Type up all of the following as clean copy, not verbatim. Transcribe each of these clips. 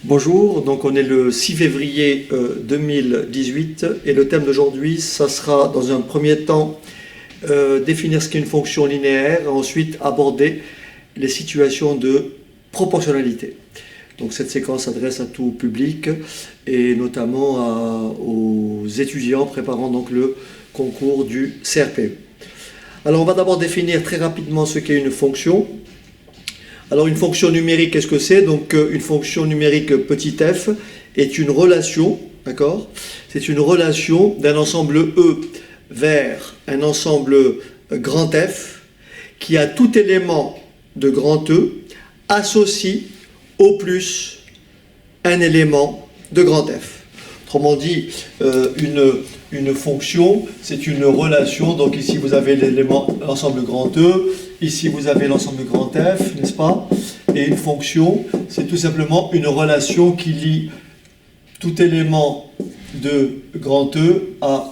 Bonjour, donc on est le 6 février 2018 et le thème d'aujourd'hui, ça sera dans un premier temps définir ce qu'est une fonction linéaire et ensuite aborder les situations de proportionnalité. Donc cette séquence s'adresse à tout public et notamment aux étudiants préparant donc le concours du CRPE. Alors on va d'abord définir très rapidement ce qu'est une fonction. Alors une fonction numérique, qu'est-ce que c'est? Donc une fonction numérique petit f est une relation, d'accord? C'est une relation d'un ensemble E vers un ensemble grand F qui a tout élément de grand E associe au plus un élément de grand F. Autrement dit, une fonction, c'est une relation. Donc ici vous avez l'ensemble grand E, ici vous avez l'ensemble grand F, n'est-ce pas? Et une fonction, c'est tout simplement une relation qui lie tout élément de grand E à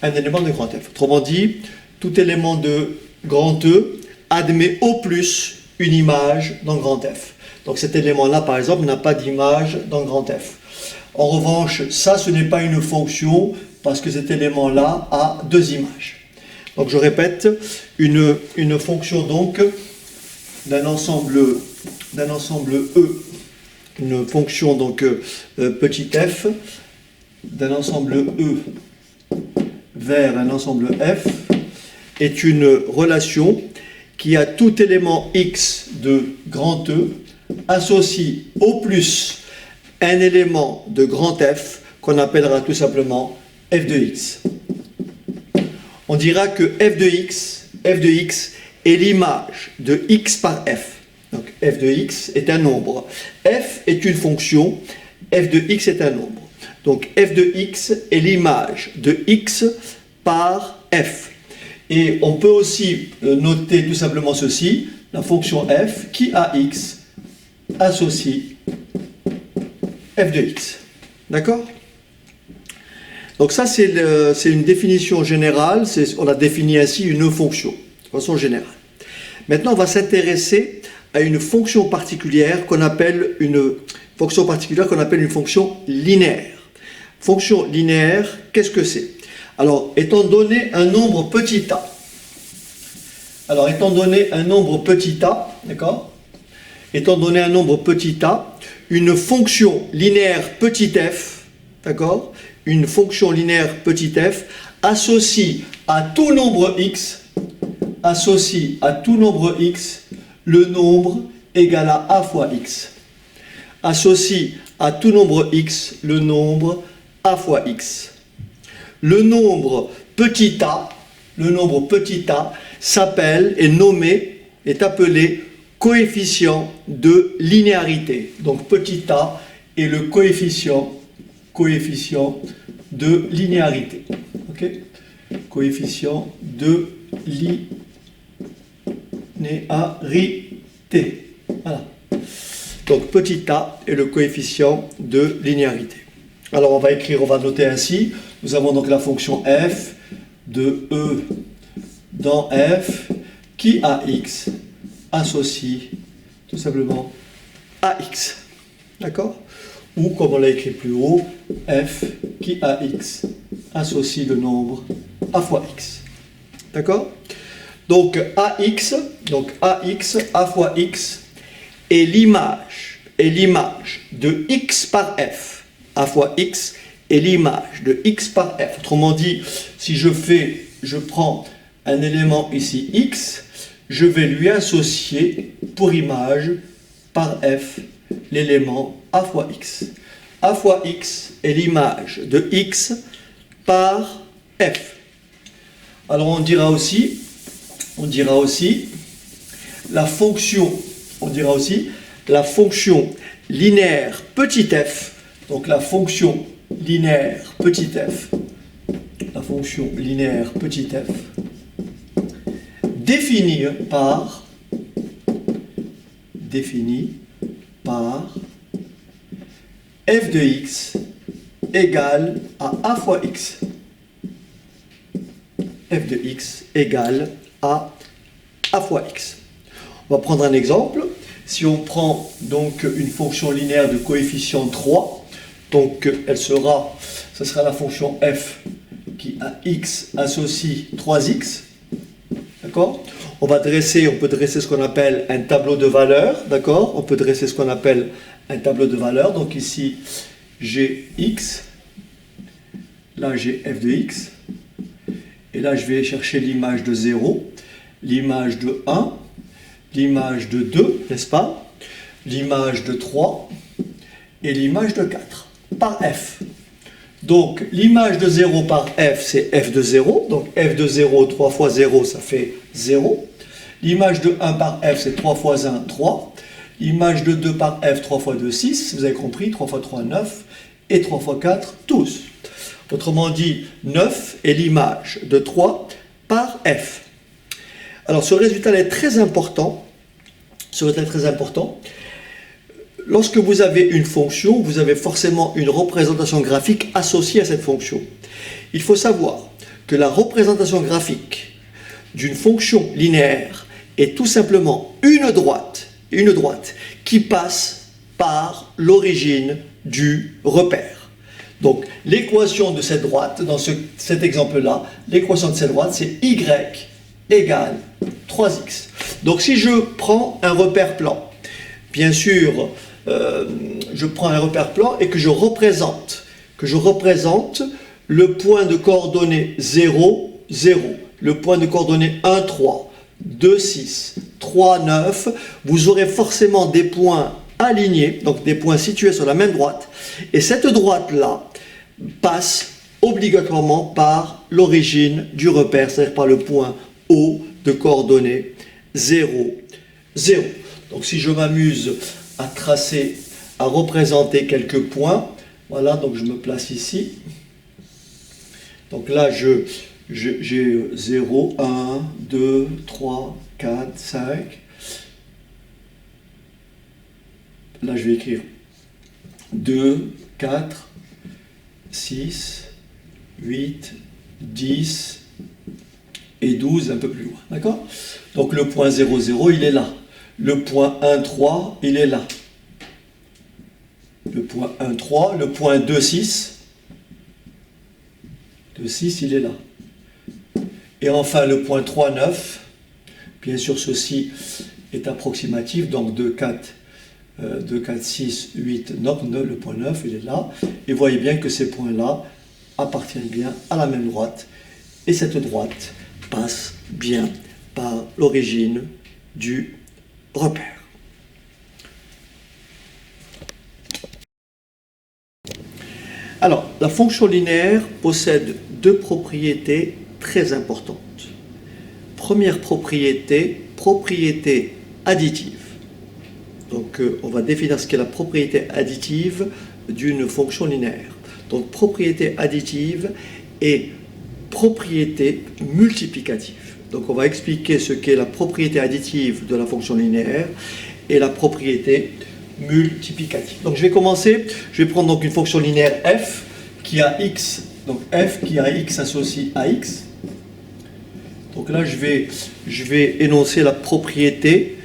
un élément de grand F. Autrement dit, tout élément de grand E admet au plus une image dans grand F. Donc cet élément-là, par exemple, n'a pas d'image dans grand F. En revanche, ça, ce n'est pas une fonction parce que cet élément-là a deux images. Donc je répète, une fonction donc d'un ensemble E, une fonction donc petit f, d'un ensemble E vers un ensemble F, est une relation qui a tout élément X de grand E associe au plus un élément de grand F qu'on appellera tout simplement f de x. On dira que f de x est l'image de x par f. Donc f de x est un nombre. F est une fonction, f de x est un nombre. Donc f de x est l'image de x par f. Et on peut aussi noter tout simplement ceci, la fonction f qui a x associe f de x. D'accord? Donc ça, c'est une définition générale, on a défini ainsi une fonction, de façon générale. Maintenant, on va s'intéresser à une fonction particulière qu'on appelle une fonction linéaire. Fonction linéaire, qu'est-ce que c'est? Alors, étant donné un nombre petit a, d'accord? Étant donné un nombre petit a, une fonction linéaire petit f, d'accord? Une fonction linéaire petit f associe à tout nombre x, le nombre égal à a fois x. Associe à tout nombre x le nombre a fois x. Le nombre petit a s'appelle, est appelé coefficient de linéarité. Donc petit a est le coefficient de linéarité. Ok? Coefficient de linéarité. Voilà. Donc petit a est le coefficient de linéarité. Alors on va noter ainsi. Nous avons donc la fonction f de E dans f qui a x associe tout simplement à x. D'accord? Ou comme on l'a écrit plus haut, f qui a x associe le nombre a fois x. D'accord? Donc ax a fois x est l'image de x par f. A fois x est l'image de x par f. Autrement dit, si je prends un élément ici x, je vais lui associer pour image par f l'élément a fois x. A fois x est l'image de x par f. Alors on dira aussi la fonction linéaire petit f. Donc la fonction linéaire petit f définie par f de x égale à a fois x. F de x égale à a fois x. On va prendre un exemple. Si on prend donc une fonction linéaire de coefficient 3, donc ce sera la fonction f qui à x associe 3x, d'accord? On peut dresser ce qu'on appelle un tableau de valeurs, d'accord? On peut dresser ce qu'on appelle un tableau de valeurs. Donc ici, j'ai x, là j'ai f de x, et là je vais chercher l'image de 0, l'image de 1, l'image de 2, n'est-ce pas? L'image de 3 et l'image de 4 par f. Donc l'image de 0 par f, c'est f de 0. Donc f de 0, 3 fois 0, ça fait 0. L'image de 1 par f, c'est 3 fois 1, 3. L'image de 2 par f, 3 fois 2, 6. Vous avez compris, 3 fois 3, 9. Et 3 fois 4, 12. Autrement dit, 9 est l'image de 3 par f. Alors ce résultat est très important. Ce résultat est très important. Lorsque vous avez une fonction, vous avez forcément une représentation graphique associée à cette fonction. Il faut savoir que la représentation graphique d'une fonction linéaire est tout simplement une droite qui passe par l'origine du repère. Donc l'équation de cette droite, dans cet exemple-là, l'équation de cette droite, c'est y égale 3x. Donc si je prends un repère plan, bien sûr, je prends un repère plan et que je représente le point de coordonnées 0, 0, le point de coordonnées 1, 3, 2, 6, 3, 9, vous aurez forcément des points alignés, donc des points situés sur la même droite, et cette droite-là passe obligatoirement par l'origine du repère, c'est-à-dire par le point O de coordonnées 0, 0. Donc si je m'amuse à tracer, à représenter quelques points, voilà, donc je me place ici. Donc là, j'ai 0, 1, 2, 3, 4, 5. Là, je vais écrire 2, 4, 6, 8, 10 et 12 un peu plus loin. D'accord? Donc le point 0, 0, il est là. Le point 1, 3, il est là. Le point 1, 3, le point 2, 6. 2, 6, il est là. Et enfin le point 3, 9. Bien sûr, ceci est approximatif, donc 2, 4, 6, 8, 9, le point 9, il est là. Et vous voyez bien que ces points-là appartiennent bien à la même droite. Et cette droite passe bien par l'origine du repère. Alors, la fonction linéaire possède deux propriétés très importantes. Première propriété, propriété additive. Donc, on va définir ce qu'est la propriété additive d'une fonction linéaire. Donc, propriété additive et propriété multiplicative. Donc, on va expliquer ce qu'est la propriété additive de la fonction linéaire et la propriété multiplicative. Donc, je vais commencer. Je vais prendre donc une fonction linéaire f qui a x. Donc, f qui a x associe à x. Donc là, je vais énoncer la propriété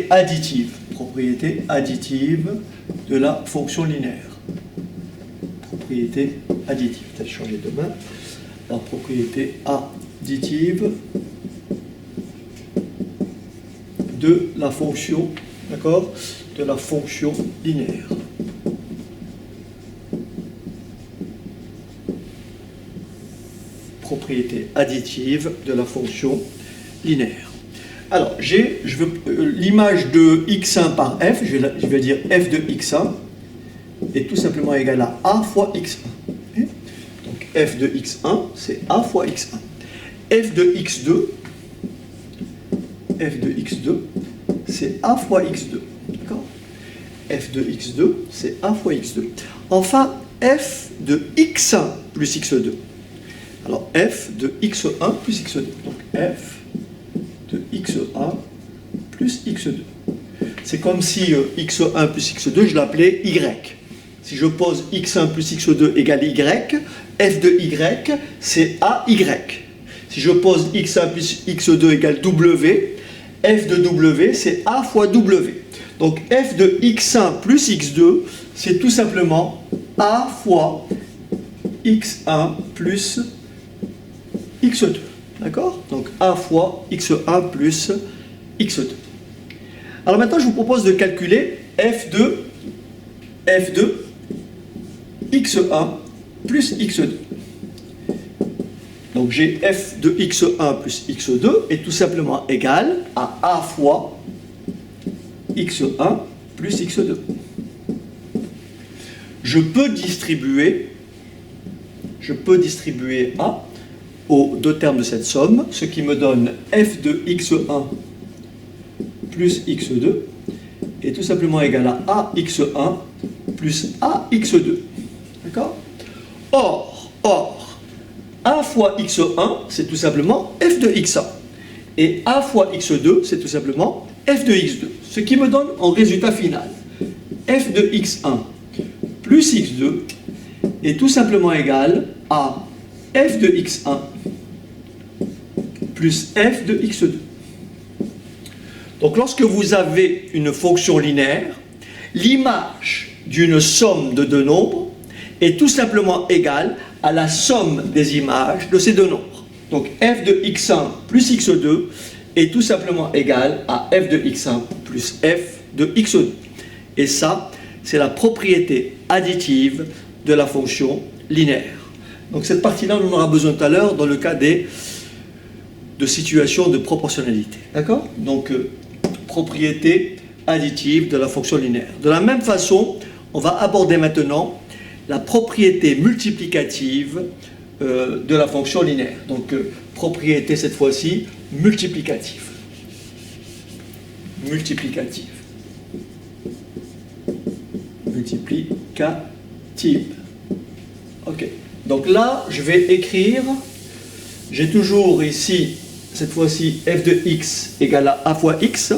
additive. Propriété additive de la fonction linéaire. Propriété additive. Peut-être changer de main. La propriété additive de la fonction, d'accord, de la fonction linéaire. Propriété additive de la fonction linéaire. Alors, l'image de x1 par f, je vais dire f de x1 est tout simplement égal à a fois x1. Donc, f de x1, c'est a fois x1. f de x2, c'est a fois x2. D'accord? f de x2, c'est a fois x2. Enfin, f de x1 plus x2. Alors, f de x1 plus x2. Donc, f de x1 plus x2. C'est comme si x1 plus x2, je l'appelais y. Si je pose x1 plus x2 égale y, f de y, c'est ay. Si je pose x1 plus x2 égale w, f de w, c'est a fois w. Donc f de x1 plus x2, c'est tout simplement a fois x1 plus x2. D'accord? Donc a fois x1 plus x2. Alors maintenant, je vous propose de calculer f de x1 plus x2. Donc j'ai f de x1 plus x2 est tout simplement égal à a fois x1 plus x2. Je peux distribuer a aux deux termes de cette somme, ce qui me donne f de x1 plus x2 est tout simplement égal à ax1 plus ax2. D'accord? Or, a fois x1, c'est tout simplement f de x1. Et a fois x2, c'est tout simplement f de x2. Ce qui me donne en résultat final f de x1 plus x2 est tout simplement égal à f de x1 plus f de x2. Donc lorsque vous avez une fonction linéaire, l'image d'une somme de deux nombres est tout simplement égale à la somme des images de ces deux nombres. Donc f de x1 plus x2 est tout simplement égal à f de x1 plus f de x2. Et ça, c'est la propriété additive de la fonction linéaire. Donc cette partie-là, on en aura besoin tout à l'heure dans le cas de situations de proportionnalité. D'accord? Donc propriété additive de la fonction linéaire. De la même façon, on va aborder maintenant la propriété multiplicative de la fonction linéaire. Donc propriété cette fois-ci multiplicative. Multiplicative. Ok. Donc là, je vais écrire, j'ai toujours ici, cette fois-ci, f de x égale à a fois x.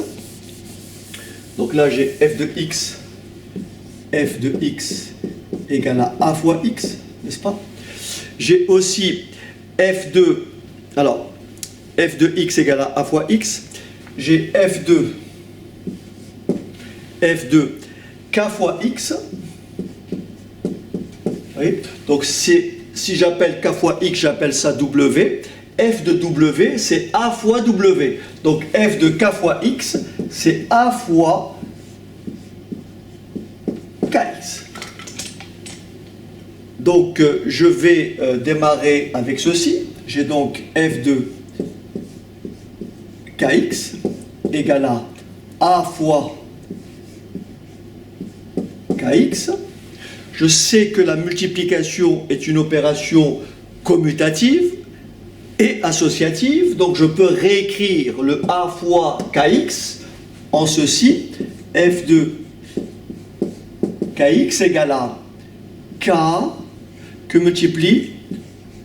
Donc là, j'ai f de x égale à a fois x, n'est-ce pas? J'ai aussi f de x égale à a fois x. J'ai f de k fois x. Oui. Donc si j'appelle k fois x, j'appelle ça w. F de w, c'est a fois w. Donc f de k fois x, c'est a fois kx. Donc je vais démarrer avec ceci. J'ai donc f de kx égale à a fois kx. Je sais que la multiplication est une opération commutative et associative, donc je peux réécrire le a fois kx en ceci, f de kx égale à k que multiplie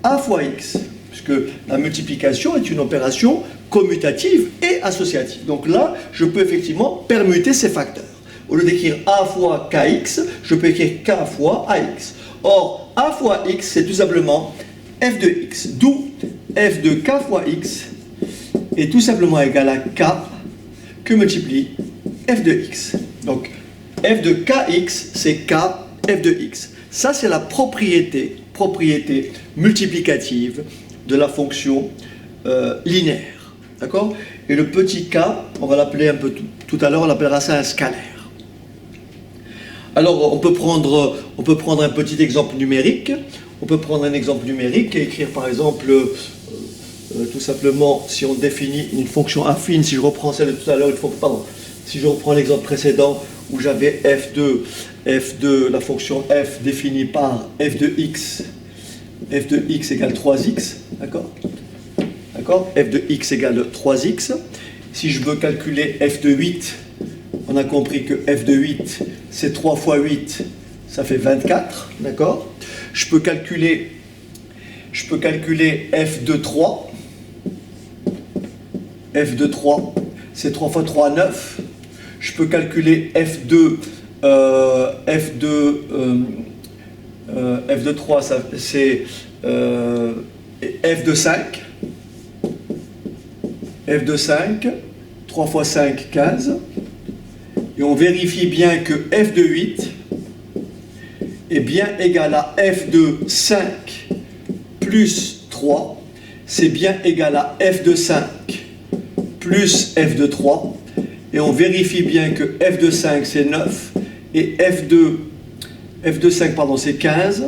a fois x, puisque la multiplication est une opération commutative et associative. Donc là, je peux effectivement permuter ces facteurs. Au lieu d'écrire a fois kx, je peux écrire k fois ax. Or, a fois x, c'est tout simplement f de x. D'où f de k fois x est tout simplement égal à k que multiplie f de x. Donc, f de kx, c'est k f de x. Ça, c'est la propriété multiplicative de la fonction linéaire. D'accord? Et le petit k, on va l'appeler un peu tout à l'heure, on l'appellera ça un scalaire. Alors, on peut prendre un petit exemple numérique. On peut prendre un exemple numérique et écrire par exemple, tout simplement, si on définit une fonction affine, si je reprends celle de tout à l'heure, si je reprends l'exemple précédent où j'avais f de la fonction f définie par f de x égale 3x, d'accord? F de x égale 3x. Si je veux calculer f de 8, on a compris que f de 8, c'est 3 fois 8, ça fait 24, d'accord? Je peux calculer f de 3. F de 3, c'est 3 fois 3, 9. Je peux calculer f de 3, c'est f de 5. F de 5, 3 fois 5, 15. Et on vérifie bien que f de 8 est bien égal à f de 5 plus 3. C'est bien égal à f de 5 plus f de 3. Et on vérifie bien que f de 5 c'est 9 et f de 5 pardon, c'est 15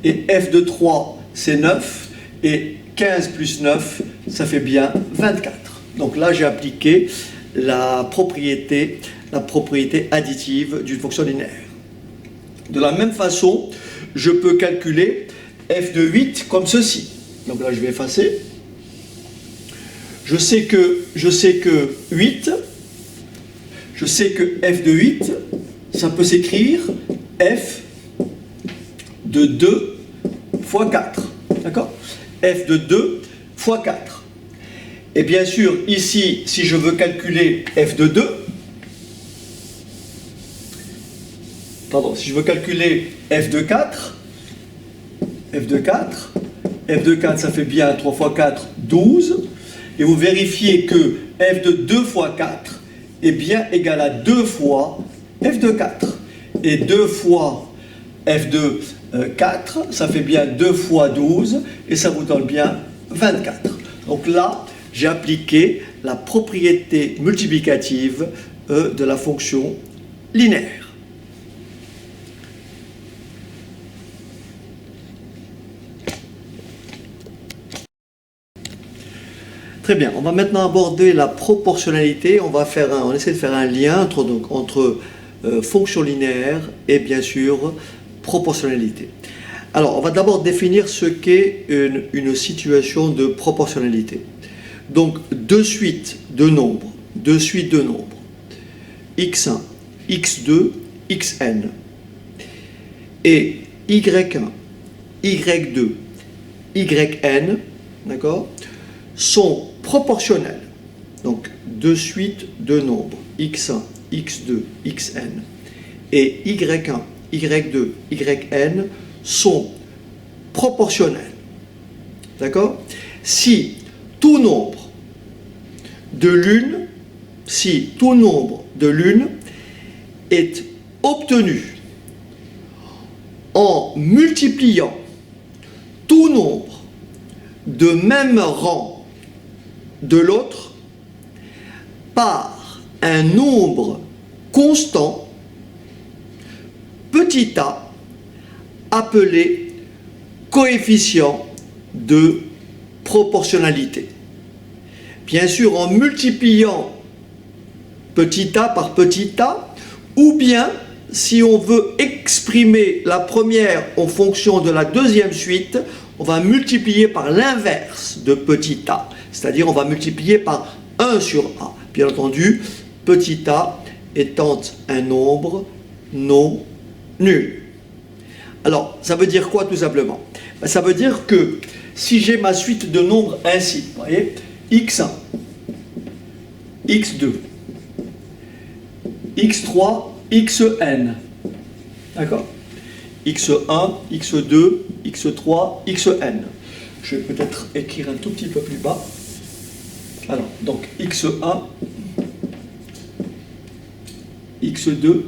et f de 3 c'est 9 et 15 plus 9 ça fait bien 24. Donc là j'ai appliqué la propriété additive d'une fonction linéaire. De la même façon, je peux calculer f de 8 comme ceci. Donc là je vais effacer. Je sais que 8, je sais que f de 8, ça peut s'écrire f de 2 fois 4. D'accord? F de 2 fois 4. Et bien sûr, ici, si je veux calculer f de 2, pardon, si je veux calculer f de 4, f de 4, ça fait bien 3 fois 4, 12. Et vous vérifiez que f de 2 fois 4 est bien égal à 2 fois f de 4. Et 2 fois f de 4, ça fait bien 2 fois 12, et ça vous donne bien 24. Donc là, j'ai appliqué la propriété multiplicative de la fonction linéaire. Très bien, on va maintenant aborder la proportionnalité. On essaie de faire un lien entre fonction linéaire et bien sûr proportionnalité. Alors, on va d'abord définir ce qu'est une situation de proportionnalité. Donc, deux suites de nombres, x1, x2, xn, et y1, y2, yn, d'accord, sont proportionnels. Donc, deux suites de nombres, x1, x2, xn, et y1, y2, yn sont proportionnels. D'accord? Si tout nombre de l'une est obtenu en multipliant tout nombre de même rang de l'autre par un nombre constant, petit a, appelé coefficient de proportionnalité. Bien sûr, en multipliant petit a par petit a, ou bien si on veut exprimer la première en fonction de la deuxième suite, on va multiplier par l'inverse de petit a, c'est-à-dire on va multiplier par 1 sur a. Bien entendu, petit a étant un nombre non nul. Alors, ça veut dire quoi tout simplement? Ça veut dire que si j'ai ma suite de nombres ainsi, vous voyez, x1, x2, x3, xn, d'accord? x1, x2, x3, xn. Je vais peut-être écrire un tout petit peu plus bas. Alors, donc x1, x2,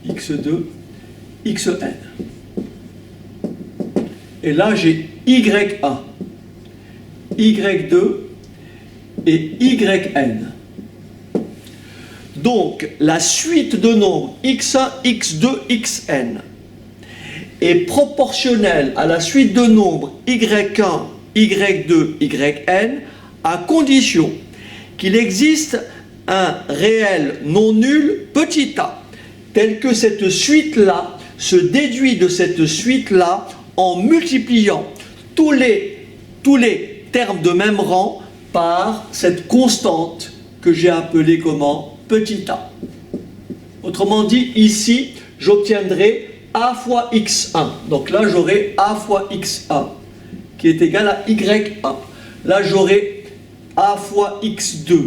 x2, xn. Et là, j'ai y1, y2 et yn. Donc, la suite de nombres x1, x2, xn est proportionnelle à la suite de nombres y1, y2, yn, à condition qu'il existe un réel non nul petit a, tel que cette suite-là se déduit de cette suite-là en multipliant tous les termes de même rang par cette constante que j'ai appelée comment? Petit a. Autrement dit, ici, j'obtiendrai a fois x1. Donc là, j'aurai a fois x1 qui est égal à y1. Là, j'aurai a fois x2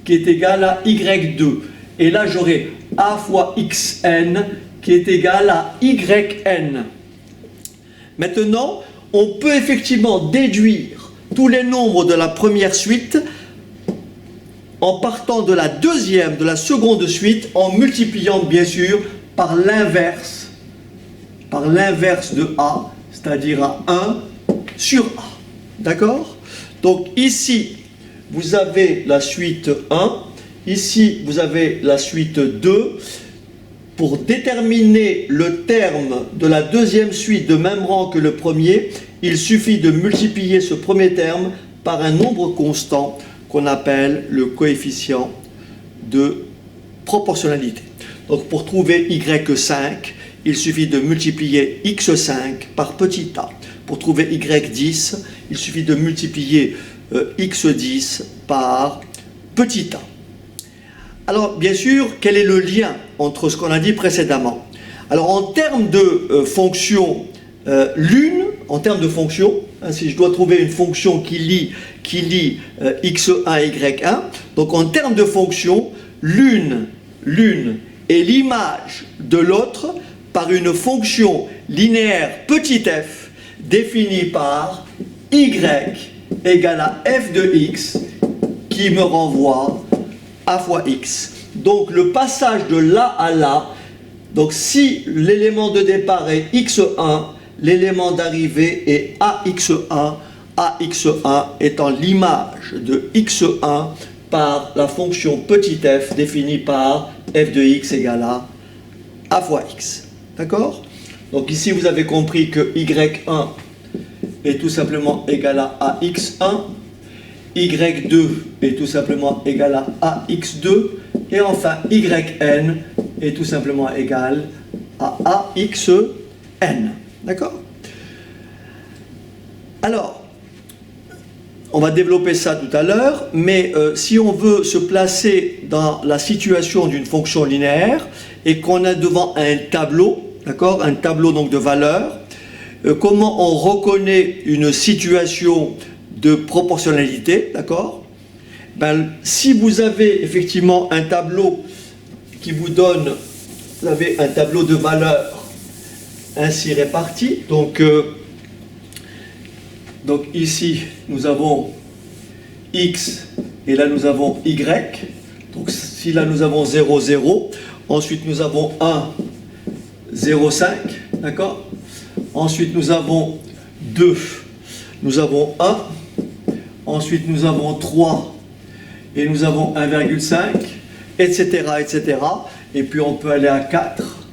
qui est égal à y2. Et là, j'aurai a fois xn qui est égal à yn. Maintenant, on peut effectivement déduire tous les nombres de la première suite en partant de la deuxième, de la seconde suite, en multipliant bien sûr par l'inverse de A, c'est-à-dire à 1 sur A. D'accord? Donc ici, vous avez la suite 1, ici, vous avez la suite 2. Pour déterminer le terme de la deuxième suite de même rang que le premier, il suffit de multiplier ce premier terme par un nombre constant qu'on appelle le coefficient de proportionnalité. Donc pour trouver y5, il suffit de multiplier x5 par petit a. Pour trouver y10, il suffit de multiplier x10 par petit a. Alors bien sûr, quel est le lien entre ce qu'on a dit précédemment? Alors en termes de fonction l'une, en termes de fonction, hein, si je dois trouver une fonction qui lie x1, y1, donc en termes de fonction, l'une est l'image de l'autre par une fonction linéaire petit f définie par y égale à f de x qui me renvoie a fois x. Donc le passage de là à là, donc si l'élément de départ est x1, l'élément d'arrivée est ax1, ax1 étant l'image de x1 par la fonction petit f définie par f de x égale à a fois x. D'accord? Donc ici vous avez compris que y1 est tout simplement égal à ax1, y2 est tout simplement égal à ax2, et enfin yn est tout simplement égal à axn. D'accord? Alors, on va développer ça tout à l'heure, mais si on veut se placer dans la situation d'une fonction linéaire et qu'on a devant un tableau, d'accord, un tableau donc de valeurs, comment on reconnaît une situation de proportionnalité, d'accord? Ben, si vous avez effectivement un tableau qui vous donne, vous avez un tableau de valeurs ainsi réparti, donc ici nous avons x et là nous avons y, donc si là nous avons 0, 0, ensuite nous avons 1, 0, 5, d'accord? Ensuite nous avons 2, nous avons 1, ensuite nous avons 3 et nous avons 1,5, etc., etc. Et puis on peut aller à 4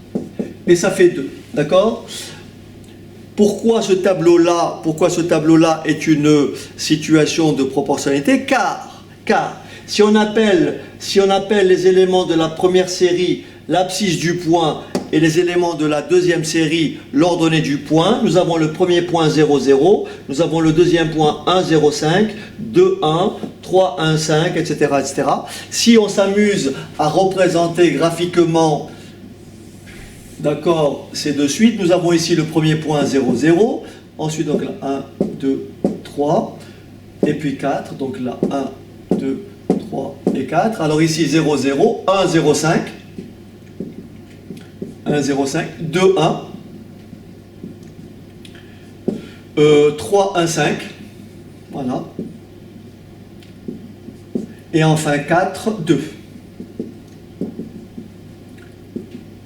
et ça fait 2, d'accord? Pourquoi ce tableau-là est une situation de proportionnalité? Car si on appelle les éléments de la première série l'abscisse du point et les éléments de la deuxième série l'ordonnée du point, nous avons le premier point 0, 0, nous avons le deuxième point 1, 0, 5, 2, 1, 3, 1, 5, etc., etc. Si on s'amuse à représenter graphiquement, d'accord, ces deux suites, nous avons ici le premier point 0, 0, ensuite donc là 1, 2, 3, et puis 4, donc là 1, 2, 3 et 4. Alors ici 0, 0, 1, 0, 5, 1, 0, 5, 2, 1, 3, 1, 5, voilà, et enfin 4, 2.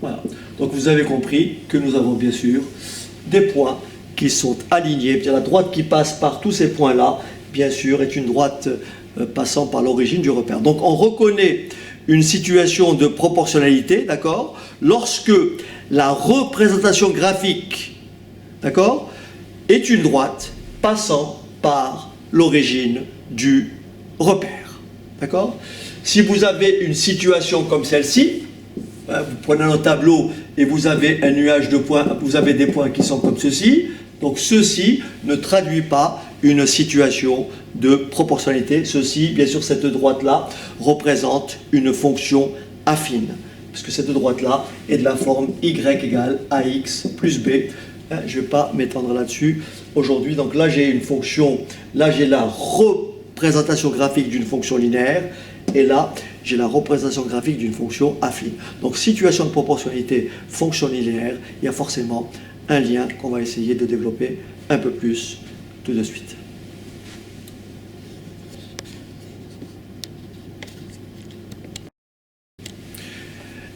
Voilà. Donc vous avez compris que nous avons bien sûr des points qui sont alignés. Bien, la droite qui passe par tous ces points-là, bien sûr, est une droite passant par l'origine du repère. Donc on reconnaît une situation de proportionnalité, d'accord, lorsque la représentation graphique, d'accord, est une droite passant par l'origine du repère, d'accord. Si vous avez une situation comme celle-ci, vous prenez un tableau et vous avez un nuage de points, vous avez des points qui sont comme ceci, donc ceci ne traduit pas une situation de proportionnalité. Ceci, bien sûr, cette droite-là représente une fonction affine, puisque cette droite-là est de la forme y égale ax plus b. Je ne vais pas m'étendre là-dessus aujourd'hui. Donc là, j'ai une fonction, là j'ai la représentation graphique d'une fonction linéaire, et là, j'ai la représentation graphique d'une fonction affine. Donc, situation de proportionnalité, fonction linéaire, il y a forcément un lien qu'on va essayer de développer un peu plus tout de suite.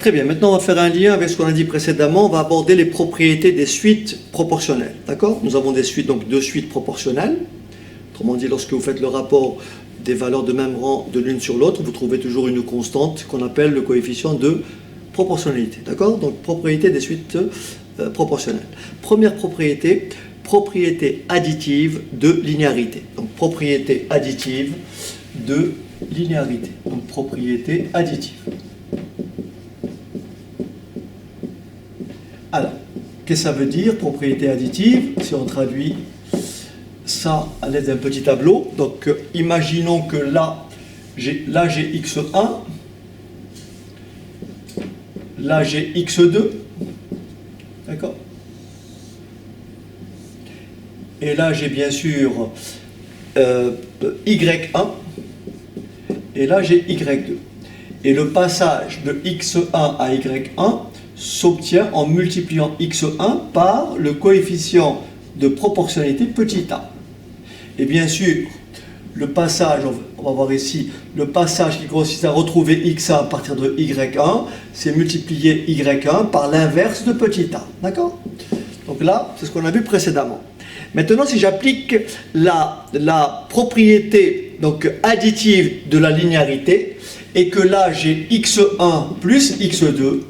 Très bien, maintenant on va faire un lien avec ce qu'on a dit précédemment, on va aborder les propriétés des suites proportionnelles. D'accord? Nous avons des suites, donc deux suites proportionnelles. Autrement dit, lorsque vous faites le rapport des valeurs de même rang de l'une sur l'autre, vous trouvez toujours une constante qu'on appelle le coefficient de proportionnalité. D'accord? Donc propriété des suites proportionnelles. Première propriété, propriété additive de linéarité. Donc propriété additive de linéarité. Donc propriété additive. Alors, qu'est-ce que ça veut dire, propriété additive? Si on traduit ça à l'aide d'un petit tableau, donc imaginons que là j'ai x1, là j'ai x2, d'accord? Et là j'ai bien sûr y1, et là j'ai y2. Et le passage de x1 à y1 s'obtient en multipliant x1 par le coefficient de proportionnalité petit a. Et bien sûr, le passage, on va voir ici, le passage qui consiste à retrouver x1 à partir de y1, c'est multiplier y1 par l'inverse de petit a. D'accord? Donc là, c'est ce qu'on a vu précédemment. Maintenant, si j'applique la propriété donc, additive de la linéarité, et que là j'ai x1 plus x2,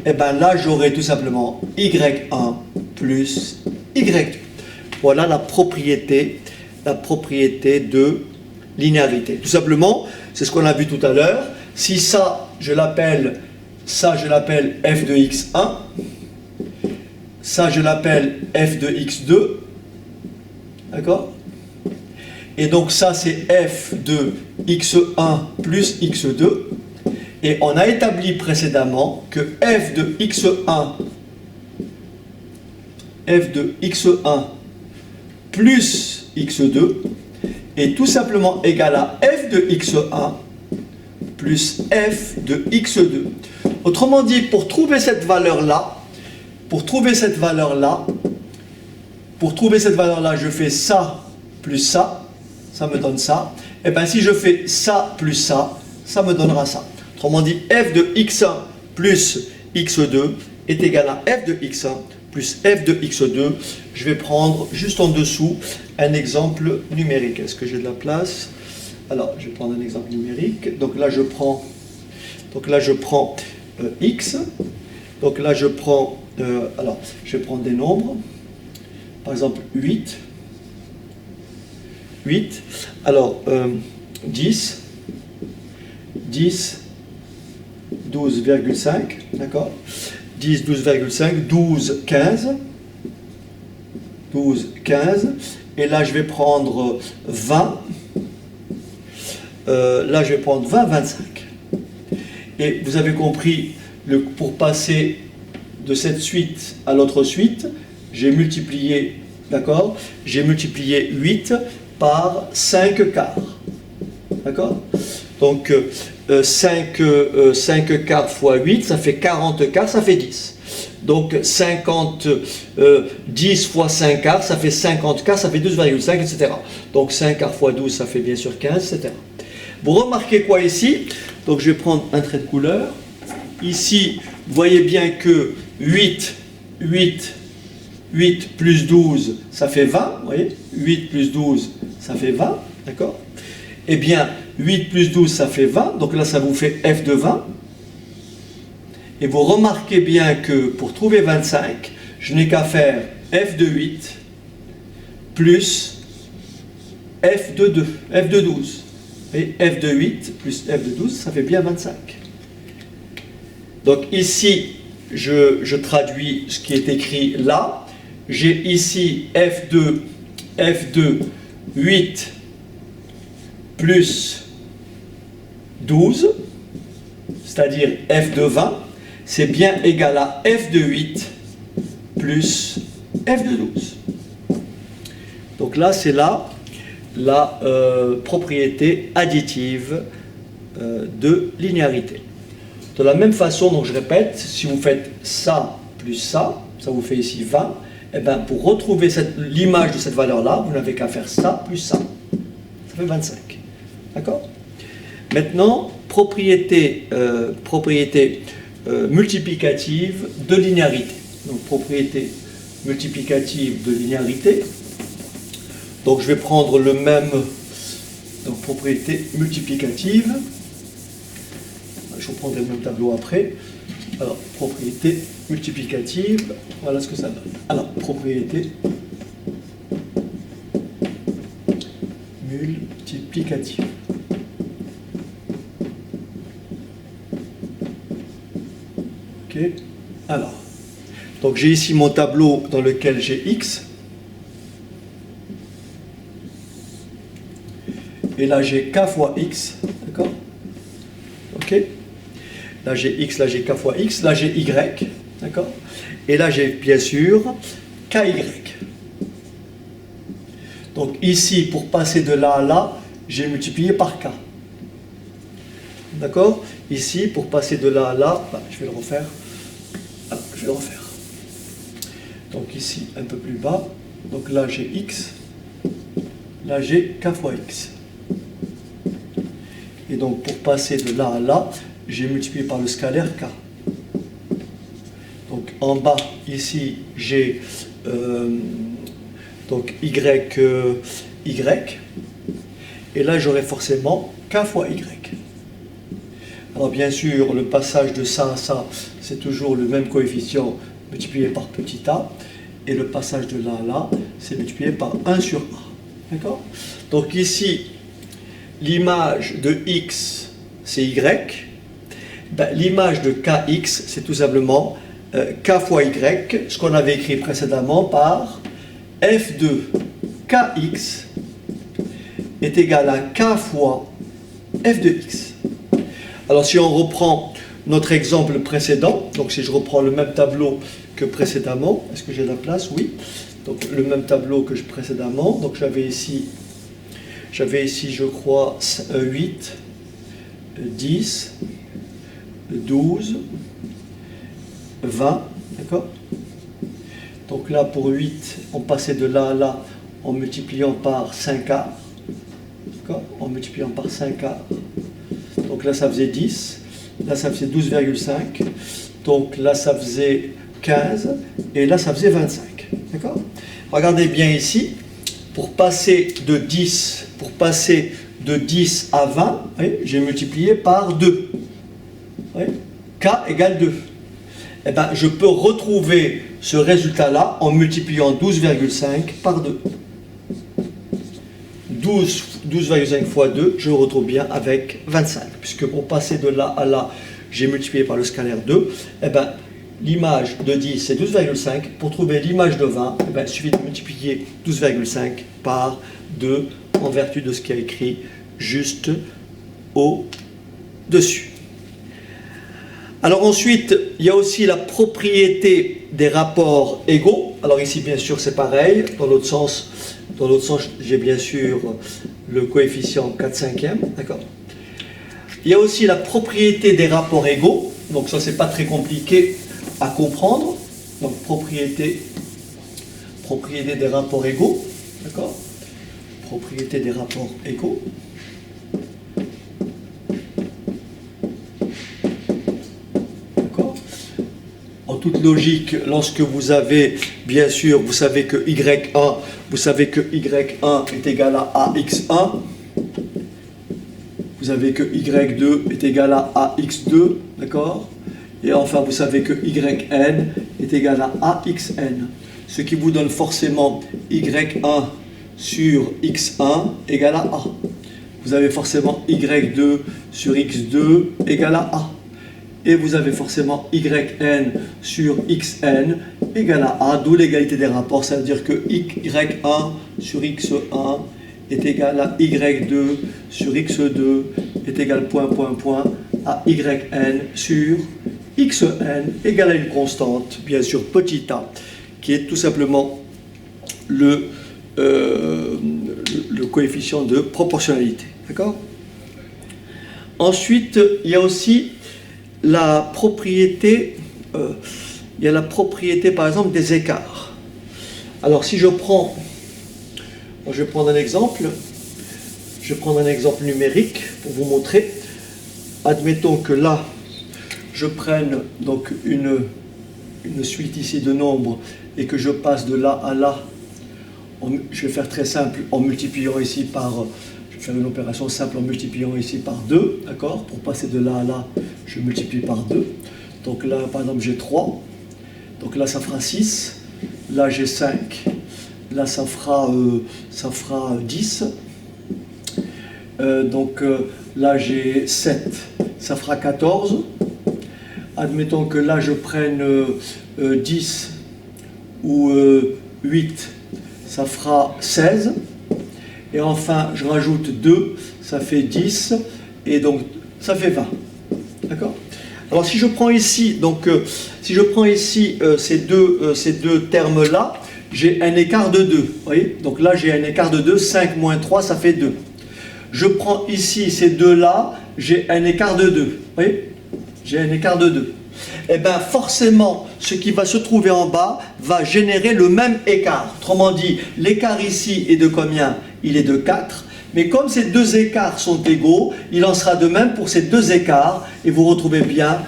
et bien là j'aurai tout simplement y1 plus y2. Voilà la propriété de linéarité. Tout simplement, c'est ce qu'on a vu tout à l'heure. Si ça, je l'appelle f de x1, ça je l'appelle f de x2, d'accord? Et donc ça c'est f de x1 plus x2. Et on a établi précédemment que f de x1 plus x2 est tout simplement égal à f de x1 plus f de x2. Autrement dit, pour trouver cette valeur-là, je fais ça plus ça me donne ça. Et bien si je fais ça plus ça me donnera ça. Autrement dit, f de x1 plus x2 est égal à f de x1 plus f de x2. Je vais prendre juste en dessous un exemple numérique. Est-ce que j'ai de la place? Alors, je vais prendre un exemple numérique. Donc là, je prends x. Donc là, je vais prendre des nombres. Par exemple, 8. Alors, 10, 12,5, d'accord? 10, 12,5, 12, 15. Et là, je vais prendre 20. Là, je vais prendre 20, 25. Et vous avez compris, pour passer de cette suite à l'autre suite, j'ai multiplié, d'accord? J'ai multiplié 8 par 5 quarts. D'accord? Donc 5 quarts fois 8, ça fait 40 quarts, ça fait 10. Donc 10 fois 5 quarts, ça fait 50 quarts, ça fait 12,5, etc. Donc 5 quarts fois 12, ça fait bien sûr 15, etc. Vous remarquez quoi ici? Donc je vais prendre un trait de couleur. Ici, vous voyez bien que 8 plus 12, ça fait 20, vous voyez? 8 plus 12, ça fait 20, d'accord? Eh bien, 8 plus 12, ça fait 20, donc là, ça vous fait f de 20. Et vous remarquez bien que pour trouver 25, je n'ai qu'à faire f de 8 plus f de 12. Et f de 8 plus f de 12, ça fait bien 25. Donc ici, je traduis ce qui est écrit là. J'ai ici f de 8 plus 12, c'est-à-dire f de 20, c'est bien égal à f de 8 plus f de 12. Donc là, c'est la propriété additive de linéarité. De la même façon, donc je répète, si vous faites ça plus ça vous fait ici 20, et bien pour retrouver l'image de cette valeur-là, vous n'avez qu'à faire ça plus ça. Ça fait 25. D'accord? Maintenant, propriété multiplicative de linéarité. Donc propriété multiplicative de linéarité. Donc je vais prendre le même, donc propriété multiplicative. Je reprendrai le même tableau après. Alors propriété multiplicative, voilà ce que ça donne. Alors propriété multiplicative. Ok. Alors, donc j'ai ici mon tableau dans lequel j'ai x. Et là j'ai k fois x, d'accord? Ok? Là j'ai x, là j'ai k fois x, là j'ai y, d'accord? Et là j'ai bien sûr ky. Donc ici, pour passer de là à là, j'ai multiplié par k. D'accord? Ici, pour passer de là à là, je vais le refaire. Je vais le refaire. Donc ici, un peu plus bas. Donc là j'ai x, là j'ai k fois x. Et donc pour passer de là à là, j'ai multiplié par le scalaire k. Donc en bas, ici, j'ai donc y. Et là, j'aurai forcément k fois y. Alors bien sûr, le passage de ça à ça, c'est toujours le même coefficient multiplié par petit a. Et le passage de là à là, c'est multiplié par 1 sur a. D'accord? Donc ici, l'image de x, c'est y. Ben, l'image de kx, c'est tout simplement k fois y, ce qu'on avait écrit précédemment par f de kx est égal à k fois f de x. Alors si on reprend notre exemple précédent, donc si je reprends le même tableau que précédemment, est-ce que j'ai la place? Oui. Donc le même tableau que précédemment, donc j'avais ici, je crois, 8, 10, 12, 20, d'accord? Donc là, pour 8, on passait de là à là en multipliant par 5 quarts, d'accord? En multipliant par 5 quarts. Donc là, ça faisait 10, là, ça faisait 12,5, donc là, ça faisait 15, et là, ça faisait 25, d'accord? Regardez bien ici, pour passer de 10 à 20, j'ai multiplié par 2. Oui, k égale 2. Eh bien, je peux retrouver ce résultat-là en multipliant 12,5 par 2. 12,5 fois 2, je retrouve bien avec 25. Puisque pour passer de là à là, j'ai multiplié par le scalaire 2. Eh bien, l'image de 10, c'est 12,5. Pour trouver l'image de 20, eh bien, il suffit de multiplier 12,5 par 2 en vertu de ce qui est écrit juste au-dessus. Alors ensuite, il y a aussi la propriété des rapports égaux. Alors ici, bien sûr, c'est pareil. Dans l'autre sens, j'ai bien sûr le coefficient 4/5. D'accord? Il y a aussi la propriété des rapports égaux. Donc ça, c'est pas très compliqué à comprendre. Donc propriété des rapports égaux. D'accord? Propriété des rapports égaux. En toute logique, lorsque vous avez, bien sûr, vous savez que y1, est égal à ax1, vous savez que y2 est égal à ax2, d'accord? Et enfin, vous savez que yn est égal à axn, ce qui vous donne forcément y1 sur x1 égal à a. Vous avez forcément y2 sur x2 égal à a. Et vous avez forcément yn sur xn égale à a, d'où l'égalité des rapports. Ça veut dire que y1 sur x1 est égal à y2 sur x2 est égal à yn sur xn égale à une constante, bien sûr petit a, qui est tout simplement le coefficient de proportionnalité. D'accord? Ensuite, il y a aussi la propriété, par exemple des écarts. Alors si je vais prendre un exemple, numérique pour vous montrer. Admettons que là, je prenne donc une suite ici de nombres et que je passe de là à là, je vais faire très simple en multipliant ici par, je vais faire une opération simple en multipliant ici par 2, d'accord? Pour passer de là à là, je multiplie par 2. Donc là, par exemple, j'ai 3. Donc là, ça fera 6. Là, j'ai 5. Là, ça fera 10. Là, j'ai 7. Ça fera 14. Admettons que là, je prenne 10 ou 8. Ça fera 16. Et enfin, je rajoute 2. Ça fait 10. Et donc, ça fait 20. D'accord? Alors si je prends ici, ces deux termes-là, j'ai un écart de 2. Voyez? Donc là, j'ai un écart de 2. 5 moins 3, ça fait 2. Je prends ici ces deux-là, j'ai un écart de 2. Vous voyez? J'ai un écart de 2. Et bien forcément, ce qui va se trouver en bas va générer le même écart. Autrement dit, l'écart ici est de combien? Il est de 4. Mais comme ces deux écarts sont égaux, il en sera de même pour ces deux écarts, et vous retrouvez bien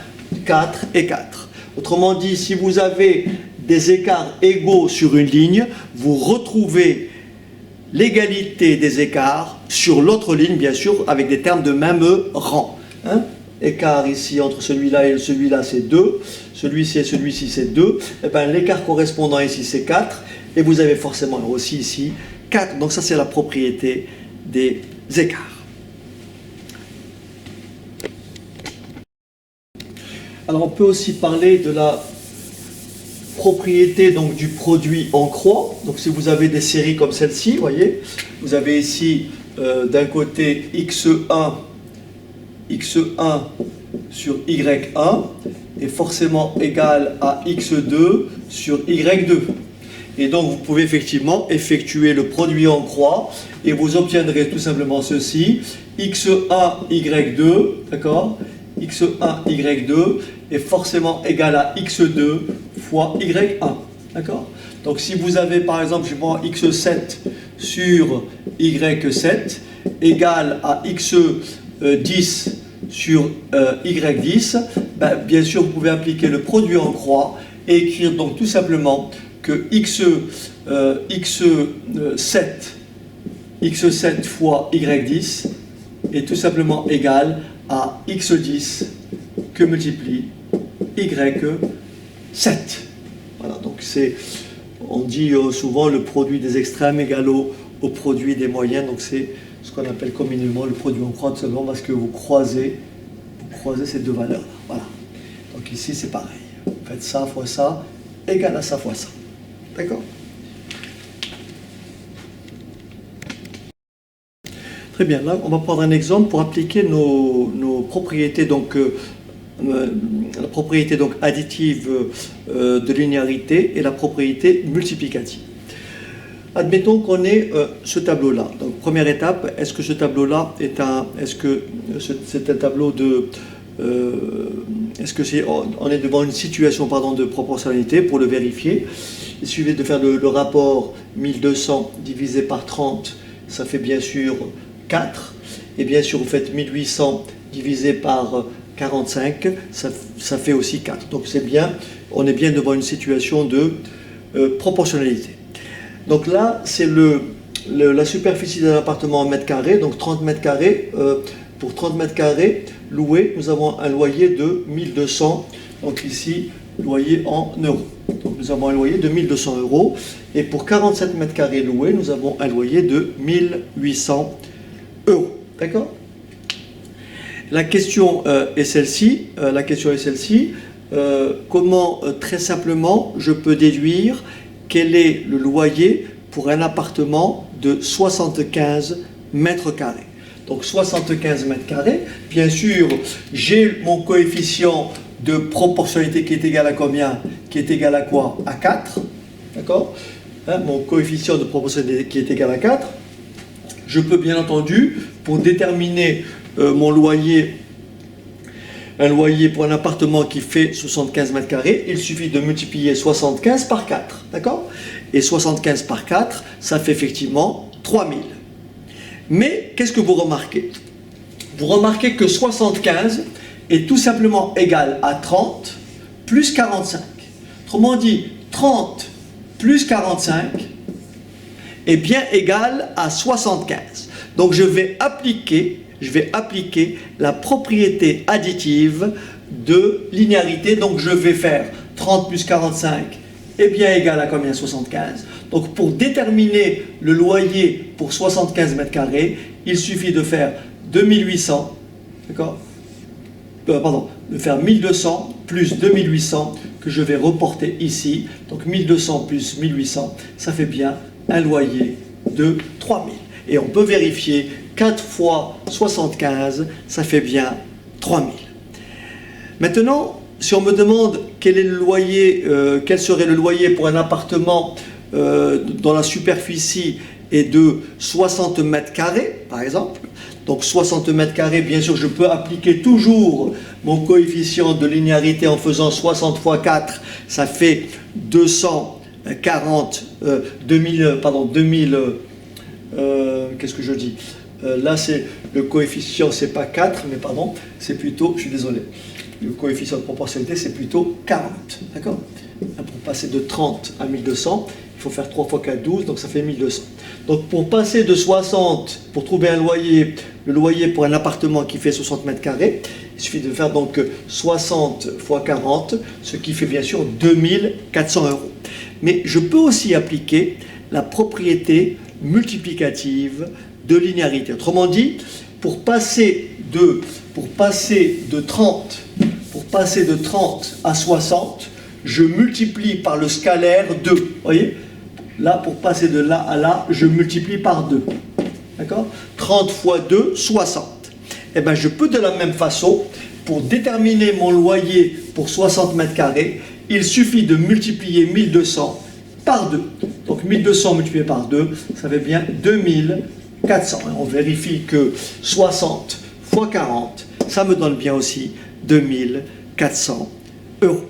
4 et 4. Autrement dit, si vous avez des écarts égaux sur une ligne, vous retrouvez l'égalité des écarts sur l'autre ligne, bien sûr, avec des termes de même rang. Hein? Écart ici entre celui-là et celui-là, c'est 2. Celui-ci et celui-ci, c'est 2. Et bien, l'écart correspondant ici, c'est 4. Et vous avez forcément aussi ici 4. Donc ça, c'est la propriété des écarts. Alors on peut aussi parler de la propriété donc, du produit en croix. Donc si vous avez des séries comme celle-ci, voyez, vous avez ici d'un côté x1 sur y1 est forcément égal à x2 sur y2. Et donc vous pouvez effectivement effectuer le produit en croix et vous obtiendrez tout simplement ceci, x1, y2, d'accord? x1, y2 est forcément égal à x2 fois y1, d'accord? Donc si vous avez par exemple, je prends x7 sur y7 égal à x10 sur y10, ben, bien sûr vous pouvez appliquer le produit en croix et écrire donc tout simplement que x7 fois y10 est tout simplement égal à x10 que multiplie y7. Voilà, donc on dit souvent le produit des extrêmes égal au produit des moyennes, donc c'est ce qu'on appelle communément le produit en croix, tout simplement parce que vous croisez ces deux valeurs. Voilà. Donc ici c'est pareil. Vous faites ça fois ça égal à ça fois ça. D'accord? Très bien, là on va prendre un exemple pour appliquer nos propriétés, donc la propriété donc additive de linéarité et la propriété multiplicative. Admettons qu'on ait ce tableau-là. Donc première étape, est-ce que ce tableau-là est un tableau de on est devant une situation de proportionnalité. Pour le vérifier, il suffit de faire le rapport 1200 divisé par 30, ça fait bien sûr 4. Et bien sûr, vous faites 1800 divisé par 45, ça fait aussi 4. Donc c'est bien, on est bien devant une situation de proportionnalité. Donc là, c'est la superficie d'un appartement en mètres carrés, donc 30 mètres carrés. Pour 30 mètres carrés loués, nous avons un loyer de 1200. Donc ici, loyer en euros. Donc nous avons un loyer de 1200 euros. Et pour 47 mètres carrés loués, nous avons un loyer de 1800 euros. D'accord? La question est celle-ci. Comment, très simplement, je peux déduire quel est le loyer pour un appartement de 75 mètres carrés. Donc 75 mètres carrés, bien sûr, j'ai mon coefficient de proportionnalité qui est égal à combien? Qui est égal à quoi? À 4. D'accord? Mon coefficient de proportionnalité qui est égal à 4. Je peux bien entendu, pour déterminer mon loyer, un loyer pour un appartement qui fait 75 mètres carrés, il suffit de multiplier 75 par 4. D'accord? Et 75 par 4, ça fait effectivement 3000. Mais qu'est-ce que vous remarquez? Vous remarquez que 75 est tout simplement égal à 30 plus 45. Autrement dit, 30 plus 45 est bien égal à 75. Donc je vais appliquer la propriété additive de linéarité. Donc je vais faire 30 plus 45 est bien égal à combien? 75. Donc pour déterminer le loyer pour 75 mètres carrés, il suffit de faire 2800, d'accord, de faire 1200 plus 2800 que je vais reporter ici. Donc 1200 plus 1800, ça fait bien un loyer de 3000. Et on peut vérifier 4 fois 75, ça fait bien 3000. Maintenant, si on me demande quel est le loyer, quel serait le loyer pour un appartement dont la superficie est de 60 mètres carrés, par exemple, donc 60 mètres carrés, bien sûr, je peux appliquer toujours mon coefficient de linéarité en faisant 60 fois 4, ça fait 240, 2000, qu'est-ce que je dis? Là, c'est le coefficient, c'est pas 4, mais pardon, c'est plutôt, je suis désolé, le coefficient de proportionnalité, c'est plutôt 40, d'accord? Pour passer de 30 à 1200, il faut faire 3 fois 4, 12, donc ça fait 1200. Donc pour passer de 60, pour trouver un loyer, le loyer pour un appartement qui fait 60 mètres carrés, il suffit de faire donc 60 fois 40, ce qui fait bien sûr 2400 €. Mais je peux aussi appliquer la propriété multiplicative de linéarité. Autrement dit, pour passer de 30 à 60, je multiplie par le scalaire 2. Vous voyez? Là, pour passer de là à là, je multiplie par 2. D'accord? 30 fois 2, 60. Eh bien, je peux de la même façon, pour déterminer mon loyer pour 60 mètres carrés, il suffit de multiplier 1200 par 2. Donc 1200 multiplié par 2, ça fait bien 2400. Et on vérifie que 60 fois 40, ça me donne bien aussi 2400 €.